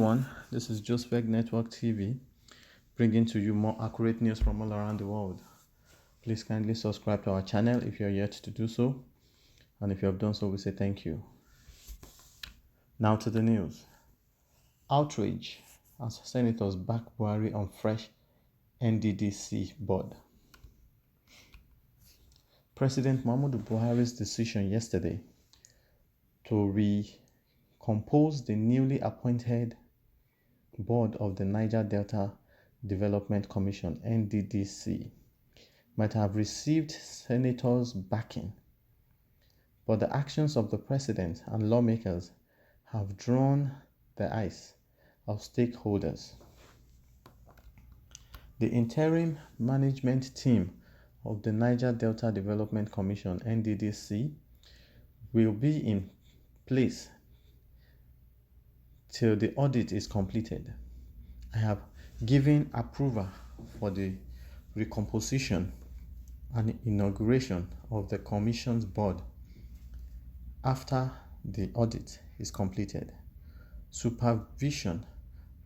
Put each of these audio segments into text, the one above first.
everyone, this is Joseph Network TV, bringing to you more accurate news from all around the world. Please kindly subscribe to our channel if you are yet to do so, and if you have done so, we say thank you. Now to the news. Outrage as senators back Buhari on fresh Nddc board. President Muhammadu Buhari's decision yesterday to recompose the newly appointed board of the Niger Delta Development Commission (Nddc) might have received senators' backing, but the actions of the president and lawmakers have drawn the eyes of stakeholders. The interim management team of the Niger Delta Development Commission (Nddc) will be in place till the audit is completed. I have given approval for the recomposition and inauguration of the Commission's board after the audit is completed. Supervision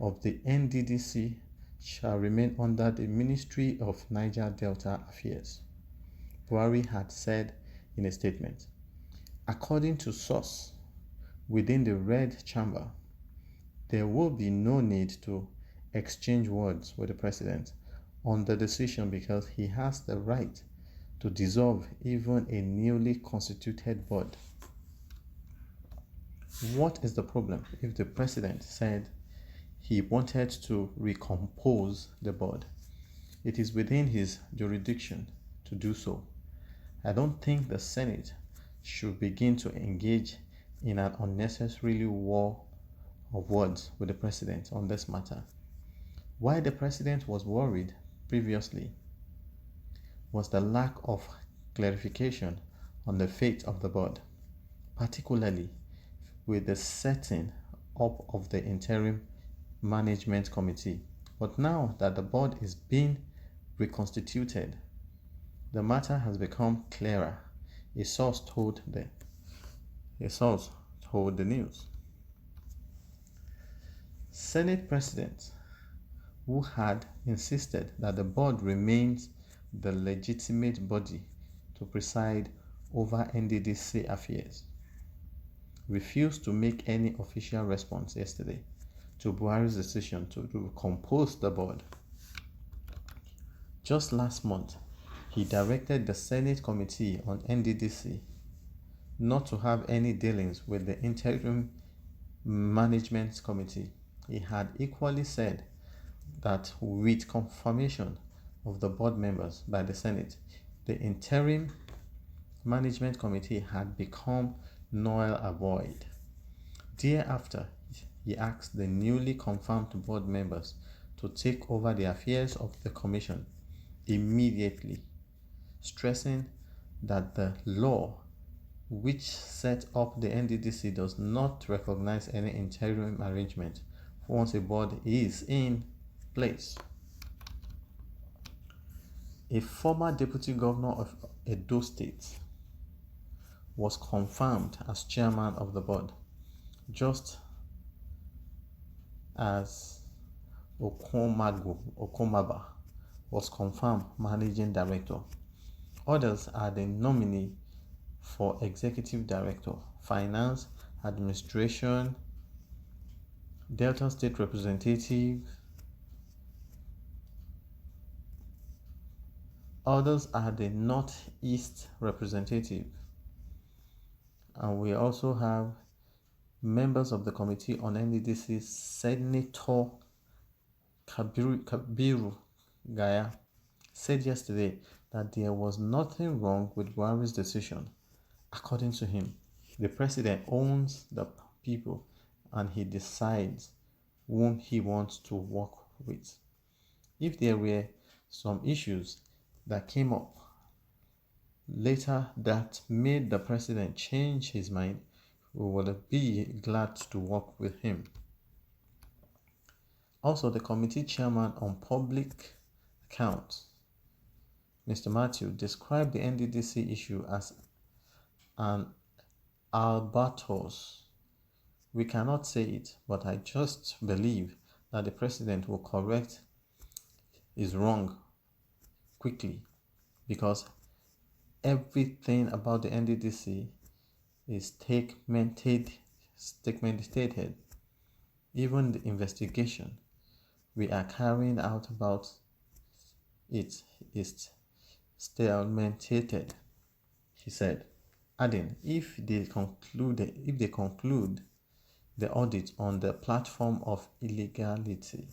of the Nddc shall remain under the Ministry of Niger Delta Affairs, Buhari had said in a statement. According to source within the Red Chamber, there will be no need to exchange words with the president on the decision because he has the right to dissolve even a newly constituted board. What is the problem if the president said he wanted to recompose the board? It is within his jurisdiction to do so. I don't think the Senate should begin to engage in an unnecessary war of words with the president on this matter. Why the president was worried previously was the lack of clarification on the fate of the board, particularly with the setting up of the interim management committee. But now that the board is being reconstituted, the matter has become clearer. A source told the news. Senate President, who had insisted that the board remains the legitimate body to preside over Nddc affairs, refused to make any official response yesterday to Buhari's decision to recompose the board. Just last month, he directed the Senate Committee on Nddc not to have any dealings with the Interim Management Committee. He had equally said that with confirmation of the board members by the Senate, the Interim Management Committee had become null and void. Thereafter, he asked the newly confirmed board members to take over the affairs of the commission immediately, stressing that the law which set up the Nddc does not recognize any interim arrangement once a board is in place. A former deputy governor of Edo State was confirmed as chairman of the board, just as Okomaba was confirmed managing director. Others are the nominee for executive director, finance, administration, Delta State representative. Others are the Northeast representative. And we also have members of the Committee on Nddc, Senator Kabiru Gaya, said yesterday that there was nothing wrong with Buhari's decision. According to him, the president owns the people and he decides whom he wants to work with. If there were some issues that came up later that made the president change his mind, we would be glad to work with him. Also, the committee chairman on public accounts, Mr. Matthew, described the Nddc issue as an albatross We cannot say it, but I just believe that the president will correct his wrong quickly, because everything about the Nddc is stated. Even the investigation we are carrying out about it is stalemated, he said, adding, if they conclude the audit on the platform of illegality,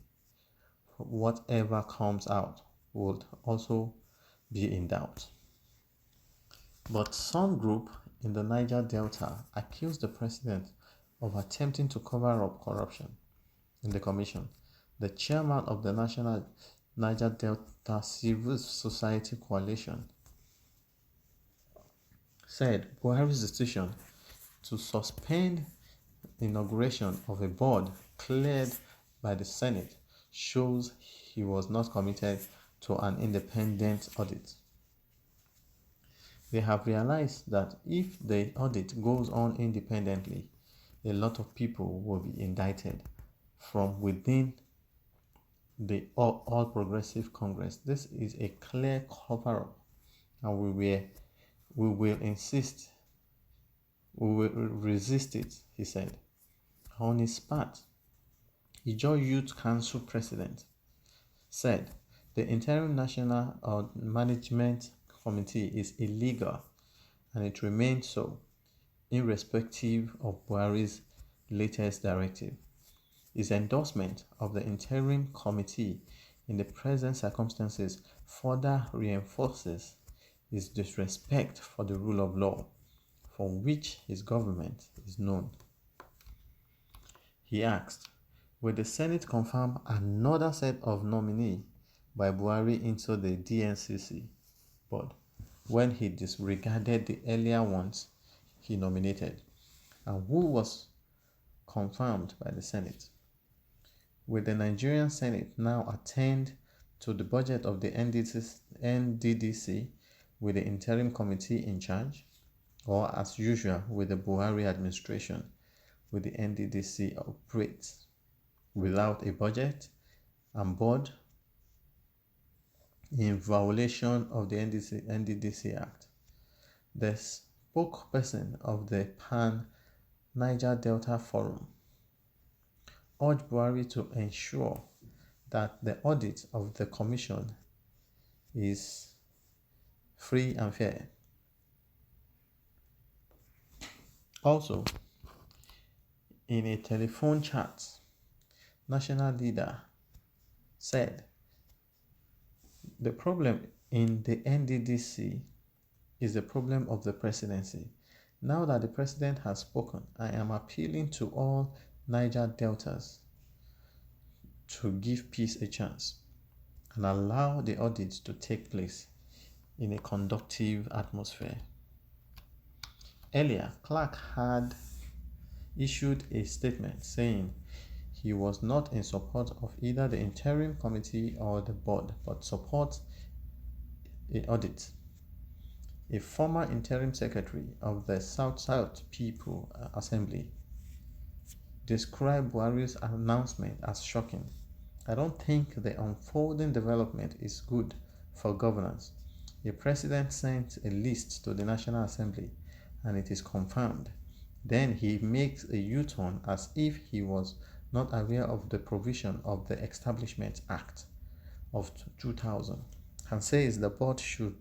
whatever comes out would also be in doubt. But some group in the Niger Delta accused the president of attempting to cover up corruption in the commission. The chairman of the National Niger Delta Civil Society Coalition said Buhari's decision to suspend the inauguration of a board cleared by the Senate shows he was not committed to an independent audit. They have realized that if the audit goes on independently, a lot of people will be indicted from within the All Progressive Congress. This is a clear cover-up, and we will resist it, he said. On his part, Ijaw Youth Council President said the Interim National Management Committee is illegal, and it remains so, irrespective of Buhari's latest directive. His endorsement of the interim committee in the present circumstances further reinforces his disrespect for the rule of law, for which his government is known. He asked, will the Senate confirm another set of nominees by Buhari into the DNCC board when he disregarded the earlier ones he nominated, and who was confirmed by the Senate? Will the Nigerian Senate now attend to the budget of the Nddc with the interim committee in charge, or as usual with the Buhari administration, will the Nddc operate without a budget and board in violation of the Nddc Act? The spokesperson of the Pan-Niger Delta Forum urged Buhari to ensure that the audit of the commission is free and fair. Also, in a telephone chat, national leader said the problem in the Nddc is the problem of the presidency. Now that the president has spoken, I am appealing to all Niger Deltas to give peace a chance and allow the audit to take place in a conducive atmosphere. Earlier, Clark had issued a statement saying he was not in support of either the interim committee or the board, but supports an audit. A former interim secretary of the South People Assembly described Buhari's announcement as shocking. I don't think the unfolding development is good for governance. The president sent a list to the National Assembly and it is confirmed. Then he makes a U-turn as if he was not aware of the provision of the Establishment Act of 2000 and says the board should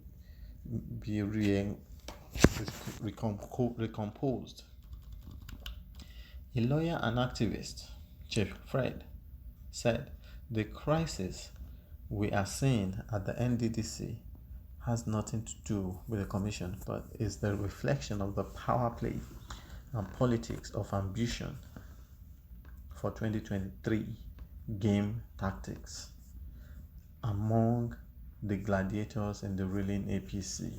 be recomposed. A lawyer and activist, Chief Fred, said the crisis we are seeing at the Nddc has nothing to do with the commission, but is the reflection of the power play and politics of ambition for 2023 game tactics among the gladiators in the ruling APC.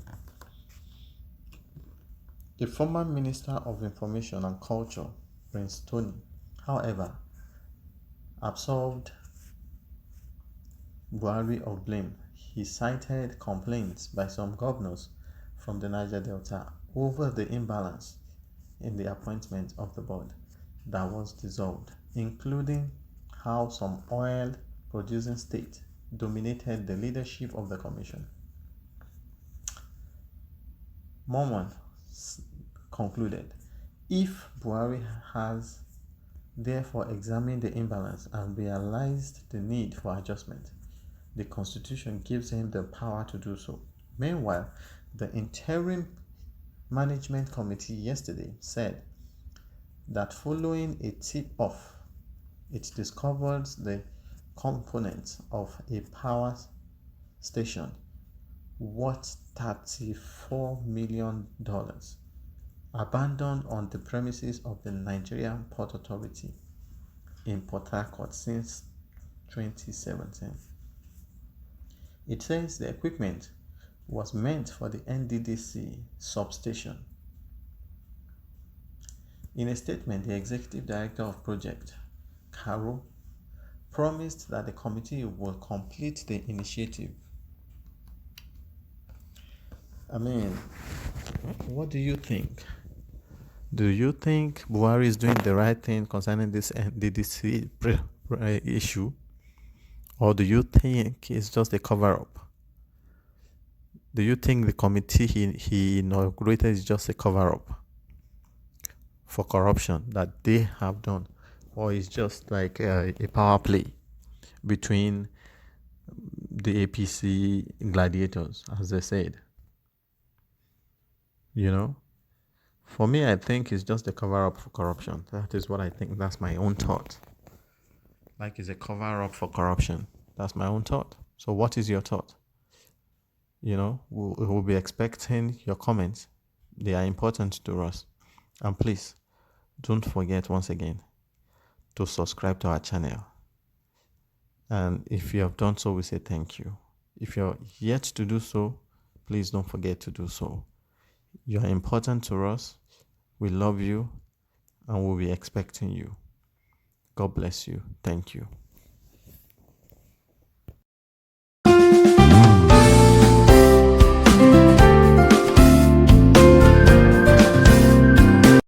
The former Minister of Information and Culture, Prince Tony, however, absolved Buhari of blame. He cited complaints by some governors from the Niger Delta over the imbalance in the appointment of the board. that was dissolved, including how some oil-producing states dominated the leadership of the commission. Momon concluded, if Buhari has therefore examined the imbalance and realized the need for adjustment, the Constitution gives him the power to do so. Meanwhile, the Interim Management Committee yesterday said that following a tip-off, it discovered the components of a power station worth $34 million abandoned on the premises of the Nigerian Port Authority in Port Harcourt since 2017. It says the equipment was meant for the Nddc substation. In a statement, the Executive Director of Project, Caro, promised that the committee will complete the initiative. What do you think? Do you think Buhari is doing the right thing concerning this Nddc issue? Or do you think it's just a cover-up? Do you think the committee he inaugurated is just a cover-up for corruption that they have done? Or it's just like a power play between the APC gladiators, as they said? For me, I think it's just a cover-up for corruption. That is what I think. That's my own thought. Like it's a cover-up for corruption. That's my own thought. So what is your thought? We'll be expecting your comments. They are important to us. And please, don't forget once again to subscribe to our channel. And if you have done so, we say thank you. If you're yet to do so, please don't forget to do so. You are important to us. We love you and we'll be expecting you. God bless you. Thank you.